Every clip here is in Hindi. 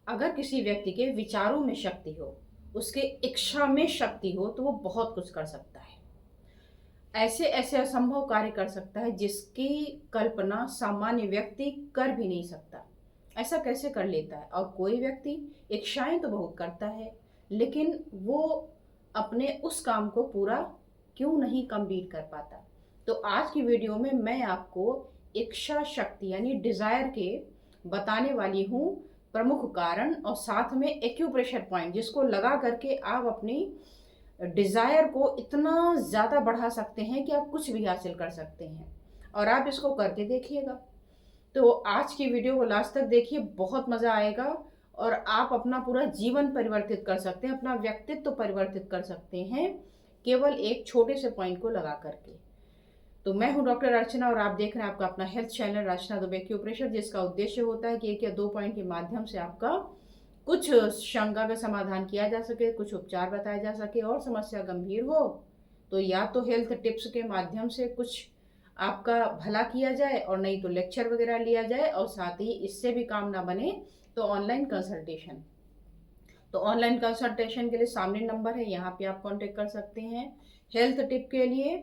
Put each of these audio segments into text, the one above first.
अगर किसी व्यक्ति के विचारों में शक्ति हो, उसके इच्छा में शक्ति हो, तो वो बहुत कुछ कर सकता है। ऐसे ऐसे असंभव कार्य कर सकता है जिसकी कल्पना सामान्य व्यक्ति कर भी नहीं सकता। ऐसा कैसे कर लेता है? और कोई व्यक्ति इच्छाएं तो बहुत करता है, लेकिन वो अपने उस काम को पूरा क्यों नहीं कंप्लीट कर पाता? तो आज की वीडियो में मैं आपको इच्छा शक्ति यानी डिजायर के बताने वाली हूँ प्रमुख कारण, और साथ में एक्यूप्रेशर पॉइंट जिसको लगा करके आप अपनी डिज़ायर को इतना ज़्यादा बढ़ा सकते हैं कि आप कुछ भी हासिल कर सकते हैं। और आप इसको करके देखिएगा। तो आज की वीडियो को लास्ट तक देखिए, बहुत मज़ा आएगा और आप अपना पूरा जीवन परिवर्तित कर सकते हैं, अपना व्यक्तित्व तो परिवर्तित कर सकते हैं केवल एक छोटे से पॉइंट को लगा करके। तो मैं हूं डॉक्टर अर्चना और आप देख रहे हैं आपका अपना हेल्थ चैनल अर्चना दुबे एक्यूप्रेशर, जिसका उद्देश्य होता है कि एक या दो पॉइंट के माध्यम से आपका कुछ शंका का समाधान किया जा सके, कुछ उपचार बताए जा सके, और समस्या गंभीर हो तो या तो हेल्थ टिप्स के माध्यम से कुछ आपका भला किया जाए, और नहीं तो लेक्चर वगैरह लिया जाए, और साथ ही इससे भी काम ना बने तो ऑनलाइन कंसल्टेशन। तो ऑनलाइन कंसल्टेशन के लिए सामने नंबर है, यहाँ पे आप कांटेक्ट कर सकते हैं। हेल्थ टिप के लिए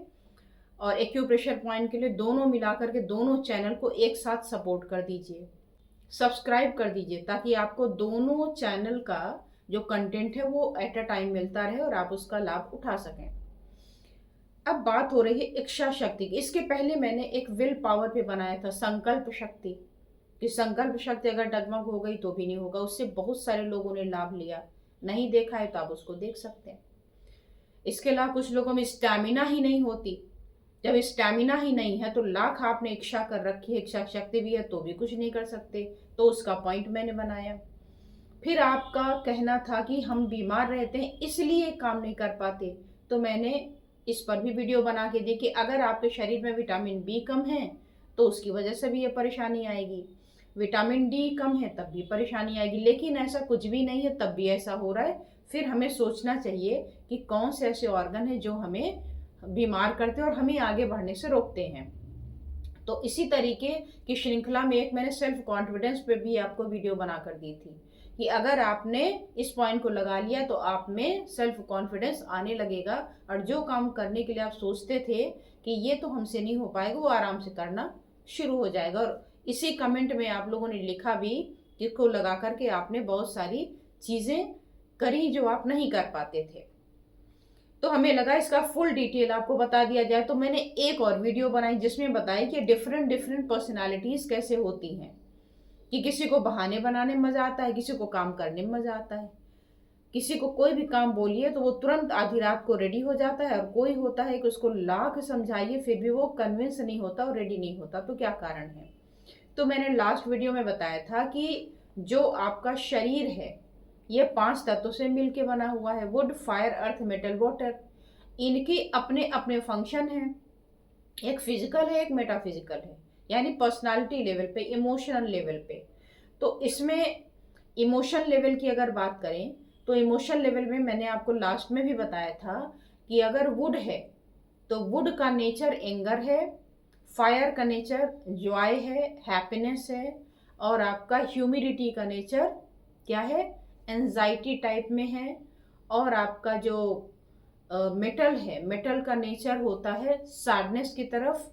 और एक्यूप्रेशर पॉइंट के लिए दोनों मिलाकर के दोनों चैनल को एक साथ सपोर्ट कर दीजिए, सब्सक्राइब कर दीजिए, ताकि आपको दोनों चैनल का जो कंटेंट है वो एट अ टाइम मिलता रहे और आप उसका लाभ उठा सकें। अब बात हो रही है इच्छा शक्ति की। इसके पहले मैंने एक विल पावर पे बनाया था संकल्प शक्ति, कि संकल्प शक्ति अगर डगमग हो गई तो भी नहीं होगा। उससे बहुत सारे लोगों ने लाभ लिया, नहीं देखा है तो आप उसको देख सकते हैं। इसके अलावा कुछ लोगों में स्टैमिना ही नहीं होती। जब स्टैमिना ही नहीं है तो लाख आपने इच्छा कर रखी है, इच्छा शक्ति भी है तो भी कुछ नहीं कर सकते। तो उसका पॉइंट मैंने बनाया। फिर आपका कहना था कि हम बीमार रहते हैं इसलिए काम नहीं कर पाते, तो मैंने इस पर भी वीडियो बना के दी कि अगर आपके शरीर में विटामिन बी कम है तो उसकी वजह से भी ये परेशानी आएगी, विटामिन डी कम है तब भी परेशानी आएगी। लेकिन ऐसा कुछ भी नहीं है, तब भी ऐसा हो रहा है। फिर हमें सोचना चाहिए कि कौन से ऐसे ऑर्गन है जो हमें बीमार करते हैं और हमें आगे बढ़ने से रोकते हैं। तो इसी तरीके की श्रृंखला में एक मैंने सेल्फ कॉन्फिडेंस पे भी आपको वीडियो बना कर दी थी, कि अगर आपने इस पॉइंट को लगा लिया तो आप में सेल्फ कॉन्फिडेंस आने लगेगा, और जो काम करने के लिए आप सोचते थे कि ये तो हमसे नहीं हो पाएगा, वो आराम से करना शुरू हो जाएगा। और इसी कमेंट में आप लोगों ने लिखा भी, जिसको लगा करके आपने बहुत सारी चीज़ें करी जो आप नहीं कर पाते थे। तो हमें लगा इसका फुल डिटेल आपको बता दिया जाए। तो मैंने एक और वीडियो बनाई जिसमें बताई कि डिफरेंट डिफरेंट पर्सनालिटीज कैसे होती हैं, कि किसी को बहाने बनाने में मजा आता है, किसी को काम करने में मजा आता है, किसी को कोई भी काम बोलिए तो वो तुरंत आधी रात को रेडी हो जाता है, और कोई होता है कि उसको लाख समझाइए फिर भी वो कन्विंस नहीं होता और रेडी नहीं होता। तो क्या कारण है? तो मैंने लास्ट वीडियो में बताया था कि जो आपका शरीर है ये 5 तत्वों से मिलके बना हुआ है, wood fire earth metal water. इनके अपने अपने फंक्शन हैं, एक फिजिकल है एक मेटाफिजिकल है, यानी पर्सनालिटी लेवल पे, इमोशनल लेवल पे। तो इसमें इमोशन लेवल की अगर बात करें तो इमोशन लेवल में मैंने आपको लास्ट में भी बताया था कि अगर वुड है तो वुड का नेचर एंगर है, फायर का नेचर जॉय है, हैप्पीनेस है, और आपका ह्यूमिडिटी का नेचर क्या है? एंजाइटी टाइप में है। और आपका जो मेटल है, मेटल का नेचर होता है सैडनेस की तरफ,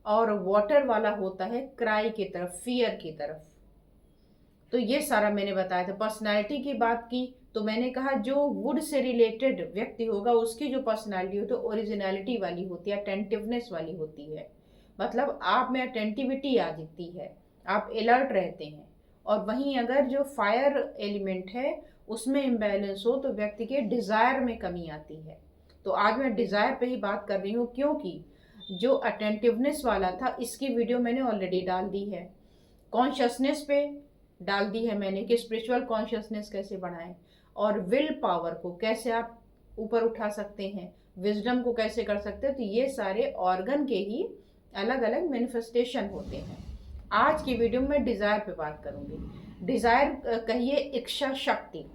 और वाटर वाला होता है क्राई की तरफ, फियर की तरफ। तो ये सारा मैंने बताया था। पर्सनालिटी की बात की तो मैंने कहा जो वुड से रिलेटेड व्यक्ति होगा उसकी जो पर्सनालिटी होती है ओरिजिनलिटी वाली होती है, अटेंटिवनेस वाली होती है। मतलब आप में अटेंटिविटी आ जाती है, आप अलर्ट रहते हैं। और वहीं अगर जो फायर एलिमेंट है उसमें इम्बैलेंस हो तो व्यक्ति के डिज़ायर में कमी आती है। तो आज मैं डिज़ायर पे ही बात कर रही हूँ, क्योंकि जो अटेंटिवनेस वाला था इसकी वीडियो मैंने ऑलरेडी डाल दी है। कॉन्शियसनेस पे डाल दी है मैंने कि स्पिरिचुअल कॉन्शियसनेस कैसे बढ़ाएं, और विल पावर को कैसे आप ऊपर उठा सकते हैं, विजडम को कैसे कर सकते हैं। तो ये सारे ऑर्गन के ही अलग अलग मैनिफेस्टेशन होते हैं। आज की वीडियो में डिज़ायर पे बात करूंगी। डिज़ायर कहिए इच्छा शक्ति।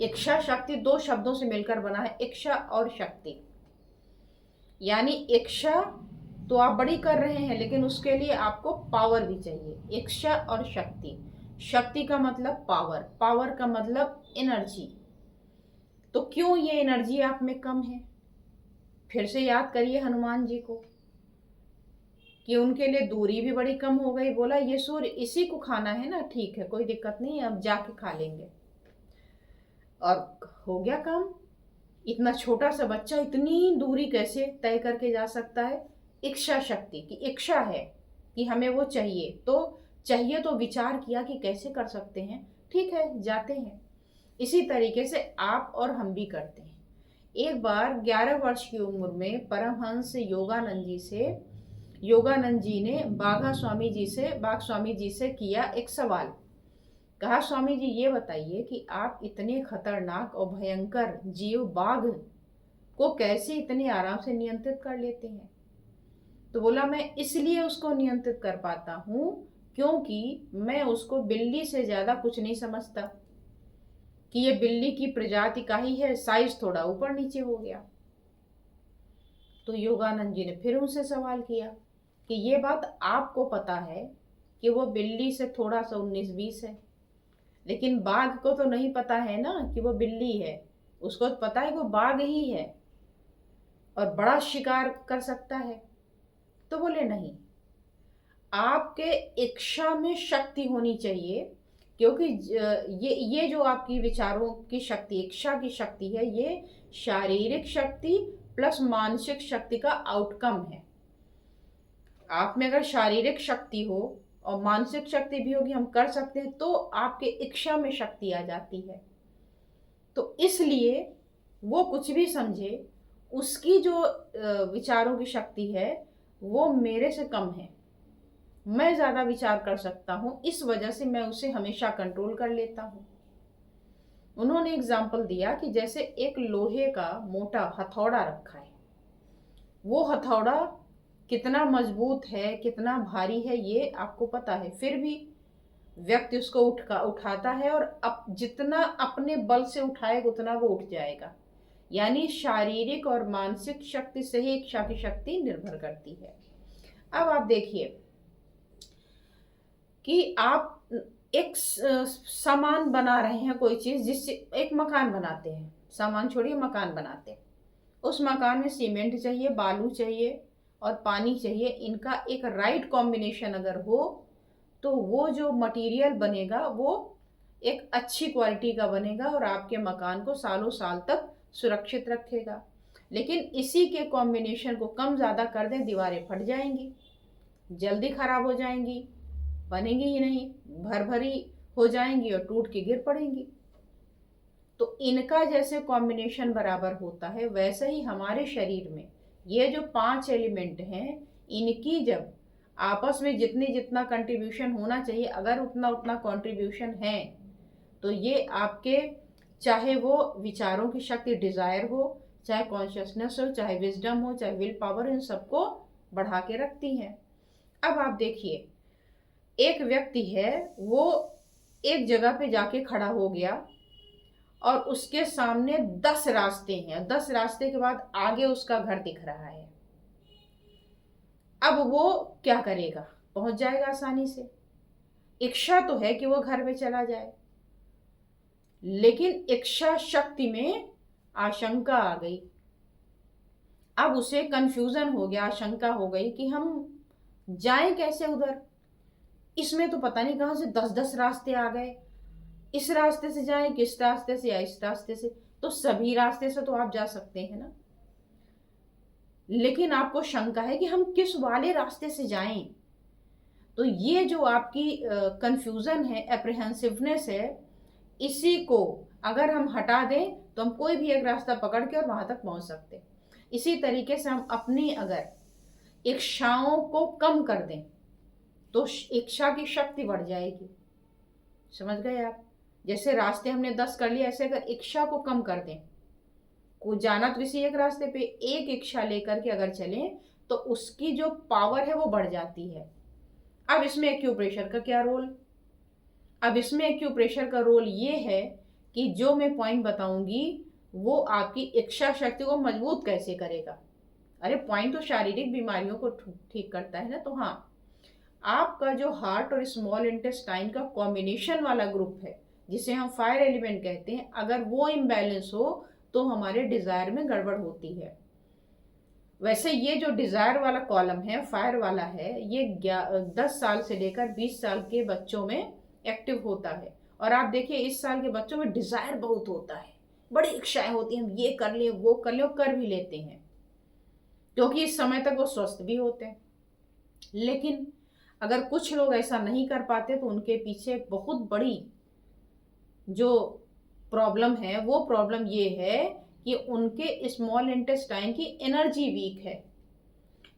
इच्छा शक्ति दो शब्दों से मिलकर बना है, इच्छा और शक्ति। यानी इच्छा तो आप बड़ी कर रहे हैं, लेकिन उसके लिए आपको पावर भी चाहिए। इच्छा और शक्ति। शक्ति का मतलब पावर, पावर का मतलब एनर्जी। तो क्यों ये एनर्जी आप में कम है? फिर से याद करिए हनुमान जी को कि उनके लिए दूरी भी बड़ी कम हो गई। बोला ये सूर्य इसी को खाना है ना, ठीक है कोई दिक्कत नहीं, अब जाके खा लेंगे। और हो गया काम। इतना छोटा सा बच्चा इतनी दूरी कैसे तय करके जा सकता है? इच्छा शक्ति की इच्छा है कि हमें वो चाहिए, तो विचार किया कि कैसे कर सकते हैं, ठीक है जाते हैं। इसी तरीके से आप और हम भी करते हैं। एक बार 11 वर्ष की उम्र में परमहंस योगानंद जी ने बाघ स्वामी जी से किया एक सवाल। कहा स्वामी जी ये बताइए कि आप इतने खतरनाक और भयंकर जीव बाघ को कैसे इतने आराम से नियंत्रित कर लेते हैं? तो बोला मैं इसलिए उसको नियंत्रित कर पाता हूँ क्योंकि मैं उसको बिल्ली से ज्यादा कुछ नहीं समझता कि ये बिल्ली की प्रजाति का ही है, साइज थोड़ा ऊपर नीचे हो गया। तो योगानंद जी ने फिर उनसे सवाल किया कि ये बात आपको पता है कि वो बिल्ली से थोड़ा सा 19-20 है, लेकिन बाघ को तो नहीं पता है ना कि वो बिल्ली है। उसको तो पता है कि वो बाघ ही है और बड़ा शिकार कर सकता है। तो बोले नहीं, आपके इच्छा में शक्ति होनी चाहिए, क्योंकि ये जो आपकी विचारों की शक्ति, इच्छा की शक्ति है, ये शारीरिक शक्ति प्लस मानसिक शक्ति का आउटकम है। आप में अगर शारीरिक शक्ति हो और मानसिक शक्ति भी होगी, हम कर सकते हैं, तो आपके इच्छा में शक्ति आ जाती है। तो इसलिए वो कुछ भी समझे, उसकी जो विचारों की शक्ति है वो मेरे से कम है। मैं ज्यादा विचार कर सकता हूँ, इस वजह से मैं उसे हमेशा कंट्रोल कर लेता हूँ। उन्होंने एग्जाम्पल दिया कि जैसे एक लोहे का मोटा हथौड़ा रखा है, वो हथौड़ा कितना मजबूत है, कितना भारी है, ये आपको पता है, फिर भी व्यक्ति उसको उठाता है और जितना अपने बल से उठाएगा उतना वो उठ जाएगा। यानी शारीरिक और मानसिक शक्ति से ही इच्छा की शक्ति निर्भर करती है। अब आप देखिए कि आप एक सामान बना रहे हैं, कोई चीज, जिससे एक मकान बनाते हैं, सामान छोड़िए मकान बनाते हैं। उस मकान में सीमेंट चाहिए, बालू चाहिए और पानी चाहिए। इनका एक राइट कॉम्बिनेशन अगर हो तो वो जो मटेरियल बनेगा वो एक अच्छी क्वालिटी का बनेगा और आपके मकान को सालों साल तक सुरक्षित रखेगा। लेकिन इसी के कॉम्बिनेशन को कम ज़्यादा कर दें, दीवारें फट जाएंगी, जल्दी खराब हो जाएंगी, बनेंगी ही नहीं, भर भरी हो जाएंगी और टूट के गिर पड़ेंगी। तो इनका जैसे कॉम्बिनेशन बराबर होता है, वैसे ही हमारे शरीर में ये जो 5 एलिमेंट हैं, इनकी जब आपस में जितना कंट्रीब्यूशन होना चाहिए, अगर उतना कंट्रीब्यूशन है, तो ये आपके, चाहे वो विचारों की शक्ति, डिजायर हो, चाहे कॉन्शियसनेस हो, चाहे विजडम हो, चाहे विल पावर, इन सबको बढ़ा के रखती हैं। अब आप देखिए, एक व्यक्ति है, वो एक जगह पे जाके खड़ा हो गया और उसके सामने 10 रास्ते हैं, 10 रास्ते के बाद आगे उसका घर दिख रहा है। अब वो क्या करेगा? पहुंच जाएगा आसानी से, इच्छा तो है कि वो घर में चला जाए, लेकिन इच्छा शक्ति में आशंका आ गई। अब उसे कंफ्यूजन हो गया, आशंका हो गई कि हम जाएं कैसे उधर, इसमें तो पता नहीं कहां से 10-10 रास्ते आ गए, इस रास्ते से जाएं, किस रास्ते से, या इस रास्ते से, तो सभी रास्ते से तो आप जा सकते हैं ना, लेकिन आपको शंका है कि हम किस वाले रास्ते से जाएं। तो ये जो आपकी कंफ्यूजन है, एप्रीहेंसिवनेस है, इसी को अगर हम हटा दें तो हम कोई भी एक रास्ता पकड़ के और वहां तक पहुंच सकते हैं। इसी तरीके से हम अपनी अगर इच्छाओं को कम कर दें तो इच्छा की शक्ति बढ़ जाएगी। समझ गए आप? जैसे रास्ते हमने 10 कर लिए, ऐसे अगर इच्छा को कम कर दें, को जाना तो किसी एक रास्ते पे, एक इच्छा लेकर के अगर चलें तो उसकी जो पावर है वो बढ़ जाती है। अब इसमें एक्यूप्रेशर का क्या रोल? अब इसमें एक्यूप्रेशर का रोल ये है कि जो मैं पॉइंट बताऊंगी वो आपकी इच्छा शक्ति को मजबूत कैसे करेगा। अरे पॉइंट तो शारीरिक बीमारियों को ठीक करता है ना। तो हाँ, आपका जो हार्ट और स्मॉल इंटेस्टाइन का कॉम्बिनेशन वाला ग्रुप है, जिसे हम फायर एलिमेंट कहते हैं, अगर वो इम्बैलेंस हो तो हमारे डिजायर में गड़बड़ होती है। वैसे ये जो डिजायर वाला कॉलम है, फायर वाला है, ये 10 साल से लेकर 20 साल के बच्चों में एक्टिव होता है। और आप देखिए इस साल के बच्चों में डिजायर बहुत होता है, बड़ी इच्छाएं होती हैं, हम ये कर ले वो कर ले, कर भी लेते हैं क्योंकि इस समय तक वो स्वस्थ भी होते हैं। लेकिन अगर कुछ लोग ऐसा नहीं कर पाते तो उनके पीछे एक बहुत बड़ी जो प्रॉब्लम है, वो प्रॉब्लम ये है कि उनके स्मॉल इंटेस्टाइन की एनर्जी वीक है।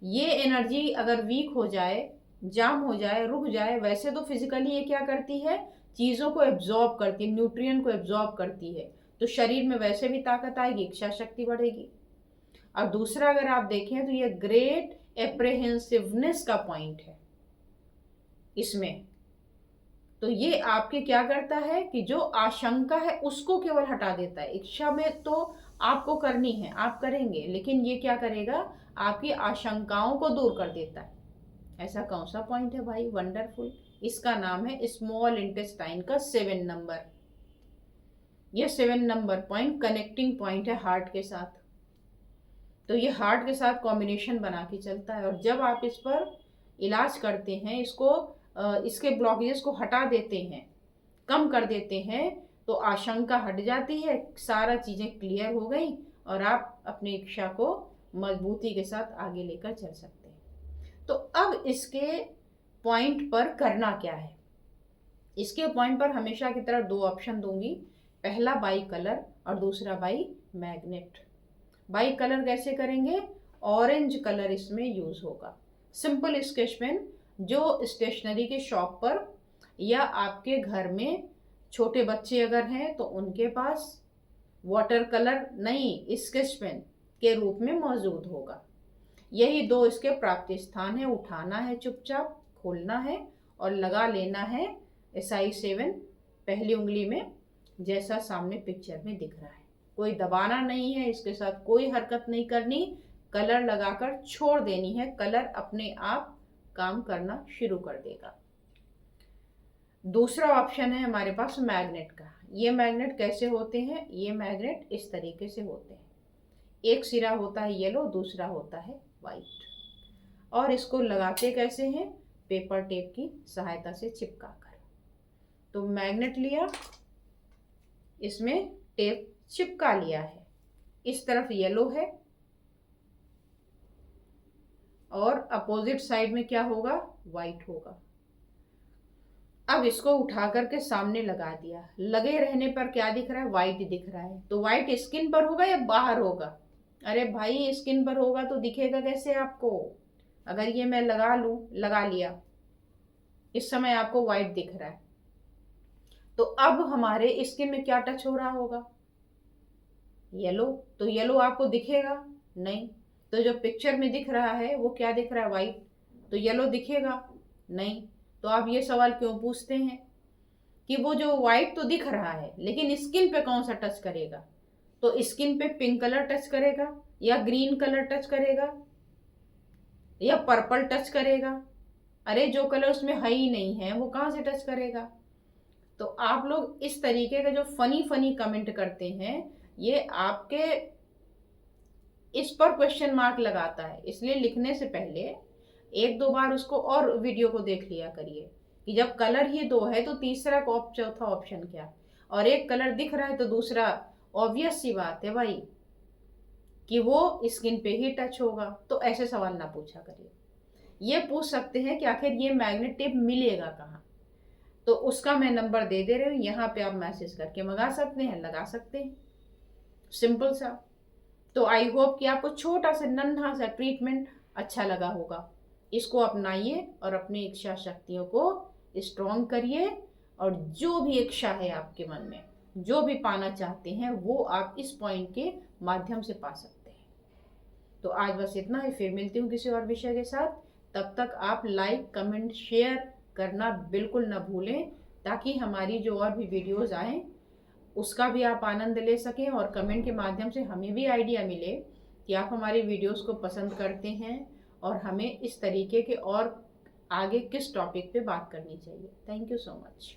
ये एनर्जी अगर वीक हो जाए, जाम हो जाए, रुक जाए, वैसे तो फिजिकली ये क्या करती है, चीज़ों को एब्जॉर्ब करती है, न्यूट्रिएंट को एब्जॉर्ब करती है, तो शरीर में वैसे भी ताकत आएगी, इच्छा शक्ति बढ़ेगी। और दूसरा अगर आप देखें तो ये ग्रेट एप्रेहेंसिवनेस का पॉइंट है इसमें। तो ये आपके क्या करता है कि जो आशंका है उसको केवल हटा देता है। इच्छा में तो आपको करनी है, आप करेंगे, लेकिन ये क्या करेगा, आपकी आशंकाओं को दूर कर देता है। ऐसा कौन सा पॉइंट है भाई, वंडरफुल। इसका नाम है स्मॉल इंटेस्टाइन का 7 नंबर। ये 7 नंबर पॉइंट कनेक्टिंग पॉइंट है हार्ट के साथ। तो ये हार्ट के साथ कॉम्बिनेशन बना के चलता है। और जब आप इस पर इलाज करते हैं, इसके ब्लॉकेजेस को हटा देते हैं, कम कर देते हैं, तो आशंका हट जाती है, सारा चीज़ें क्लियर हो गई और आप अपनी इच्छा को मजबूती के साथ आगे लेकर चल सकते हैं। तो अब इसके पॉइंट पर करना क्या है, इसके पॉइंट पर हमेशा की तरह 2 ऑप्शन दूंगी, पहला बाई कलर और दूसरा बाई मैग्नेट। बाई कलर कैसे करेंगे, ऑरेंज कलर इसमें यूज होगा। सिंपल स्केच पेन जो स्टेशनरी के शॉप पर या आपके घर में छोटे बच्चे अगर हैं तो उनके पास वाटर कलर नहीं, स्केच पेन के रूप में मौजूद होगा। यही 2 इसके प्राप्ति स्थान है। उठाना है, चुपचाप खोलना है और लगा लेना है SI7 पहली उंगली में, जैसा सामने पिक्चर में दिख रहा है। कोई दबाना नहीं है, इसके साथ कोई हरकत नहीं करनी, कलर लगाकर छोड़ देनी है, कलर अपने आप काम करना शुरू कर देगा। दूसरा ऑप्शन है हमारे पास मैग्नेट का। ये मैग्नेट कैसे होते हैं, ये मैग्नेट इस तरीके से होते हैं, एक सिरा होता है येलो, दूसरा होता है वाइट। और इसको लगाते कैसे हैं, पेपर टेप की सहायता से चिपका कर। तो मैग्नेट लिया, इसमें टेप चिपका लिया है, इस तरफ येलो है और अपोजिट साइड में क्या होगा, वाइट होगा। अब इसको उठा करके सामने लगा दिया, लगे रहने पर क्या दिख रहा है, वाइट दिख रहा है। तो वाइट स्किन पर होगा या बाहर होगा, अरे भाई स्किन पर होगा तो दिखेगा कैसे आपको। अगर ये मैं लगा लिया, इस समय आपको वाइट दिख रहा है, तो अब हमारे स्किन में क्या टच हो रहा होगा, येलो। तो येलो आपको दिखेगा नहीं, तो जो पिक्चर में दिख रहा है वो क्या दिख रहा है, वाइट, तो येलो दिखेगा नहीं। तो आप ये सवाल क्यों पूछते हैं कि वो जो वाइट तो दिख रहा है लेकिन स्किन पे कौन सा टच करेगा, तो स्किन पे पिंक कलर टच करेगा या ग्रीन कलर टच करेगा या पर्पल टच करेगा। अरे जो कलर उसमें है ही नहीं है वो कहाँ से टच करेगा। तो आप लोग इस तरीके का जो फनी फनी कमेंट करते हैं, ये आपके इस पर क्वेश्चन मार्क लगाता है। इसलिए लिखने से पहले 1-2 बार उसको और वीडियो को देख लिया करिए कि जब कलर ही 2 है तो तीसरा चौथा ऑप्शन क्या, और एक कलर दिख रहा है तो दूसरा, ऑब्वियस सी बात है भाई कि वो स्किन पे ही टच होगा। तो ऐसे सवाल ना पूछा करिए। ये पूछ सकते हैं कि आखिर ये मैग्नेट टेप मिलेगा कहाँ, तो उसका मैं नंबर दे रही हूँ, यहाँ पे आप मैसेज करके मंगा सकते हैं, लगा सकते हैं, सिंपल सा। तो आई होप कि आपको छोटा सा नन्हा सा ट्रीटमेंट अच्छा लगा होगा। इसको अपनाइए और अपनी इच्छा शक्तियों को स्ट्रॉन्ग करिए, और जो भी इच्छा है आपके मन में, जो भी पाना चाहते हैं, वो आप इस पॉइंट के माध्यम से पा सकते हैं। तो आज बस इतना ही, फिर मिलती हूँ किसी और विषय के साथ। तब तक आप लाइक, कमेंट, शेयर करना बिल्कुल ना भूलें, ताकि हमारी जो और भी वीडियोज़ आएँ उसका भी आप आनंद ले सकें, और कमेंट के माध्यम से हमें भी आइडिया मिले कि आप हमारी वीडियोस को पसंद करते हैं और हमें इस तरीके के और आगे किस टॉपिक पे बात करनी चाहिए। Thank you so much.